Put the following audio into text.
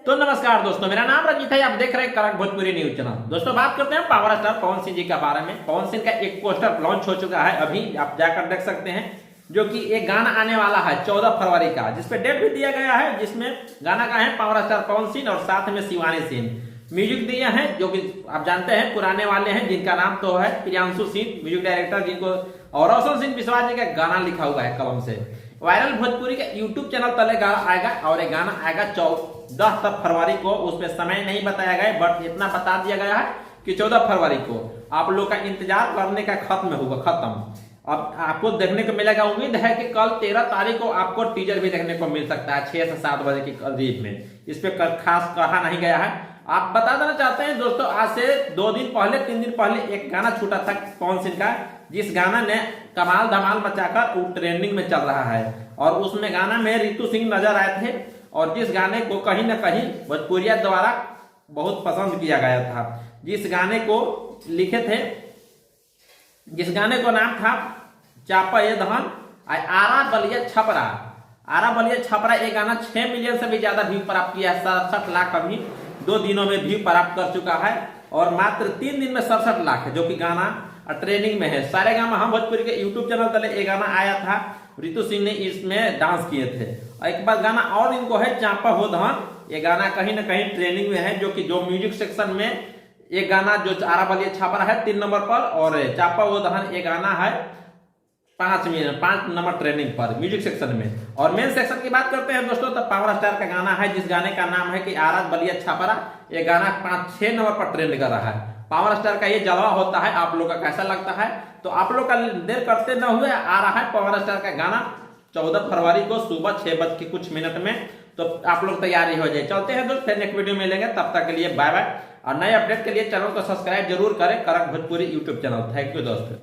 तो नमस्कार दोस्तों, मेरा नाम रंजीत है। आप देख रहे हैं कड़क भोजपुरी न्यूज चैनल। दोस्तों बात करते हैं पावर स्टार पवन सिंह जी के बारे में। पवन सिंह का एक पोस्टर लॉन्च हो चुका है, अभी आप जाकर देख सकते हैं, जो कि एक गाना आने वाला है 14 फरवरी का, जिसपे डेट भी दिया गया है, जिसमें गाना का है पावर स्टार पवन सिंह और साथ में शिवानी सिंह। म्यूजिक दिए हैं जो कि आप जानते हैं पुराने वाले हैं, जिनका नाम तो है प्रियांशु सिंह, म्यूजिक डायरेक्टर, जिनको और रोशन सिंह विश्वास जी का गाना लिखा हुआ है कलम से। वायरल भोजपुरी का यूट्यूब चैनल तले गाना आएगा और ये गाना आएगा 14 फरवरी को। उसमें समय नहीं बताया गया, बट इतना बता दिया गया है कि 14 फरवरी को आप लोग का इंतजार करने का खत्म। अब आपको देखने को मिलेगा। उम्मीद है कि कल 13 तारीख को आपको टीजर भी देखने को मिल सकता है 6 से 7 बजे के करीब में। इस पे खास कहा नहीं गया है। आप बता देना चाहते हैं दोस्तों, आज से 2 दिन पहले 3 दिन पहले एक गाना छूटा था पवन सिंह का, जिस गाना ने कमाल धमाल मचाकर ट्रेंडिंग में चल रहा है। और उसमें गाना में रितु सिंह नजर आए थे, और जिस गाने को कहीं ना कहीं भोजपुरिया द्वारा बहुत पसंद किया गया था। जिस गाने को लिखे थे, जिस गाने को नाम था चापा ये धन आरा बलिया छपरा। ये गाना 6 मिलियन से भी ज्यादा व्यू प्राप्त किया है। 67 लाख अभी 2 दिनों में व्यू प्राप्त कर चुका है, और मात्र 3 दिन में 67 लाख है, जो कि गाना ट्रेनिंग में है। सारे गाना हम भोजपुरी के यूट्यूब चैनल तले ये गाना आया था, रितु सिंह ने इसमें डांस किए थे। और एक बार गाना और इनको है चापा हो धन, ये गाना कहीं ना कहीं ट्रेनिंग में है, जो कि जो म्यूजिक सेक्शन में एक गाना जो आरा बलिया छापरा है 3 नंबर पर, और चापा हो धन ये गाना है 5 नंबर ट्रेनिंग पर म्यूजिक सेक्शन में। और मेन सेक्शन की बात करते हैं दोस्तों, तो पावर स्टार का गाना है, जिस गाने का नाम है कि आरा बलिया छापरा। ये गाना 5-6 नंबर पर ट्रेंड कर रहा है। पावर स्टार का ये जलवा होता है, आप लोग का कैसा लगता है? तो आप लोग का देर करते न हुए आ रहा है पावर स्टार का गाना 14 फरवरी को सुबह 6 बज के कुछ मिनट में। तो आप लोग तैयारी हो जाए। चलते हैं दोस्त, फिर नेक्स्ट वीडियो में मिलेंगे, तब तक के लिए बाय बाय। और नए अपडेट के लिए चैनल को सब्सक्राइब जरूर करें, कड़क Bhojpuri YouTube channel. Thank you दोस्त।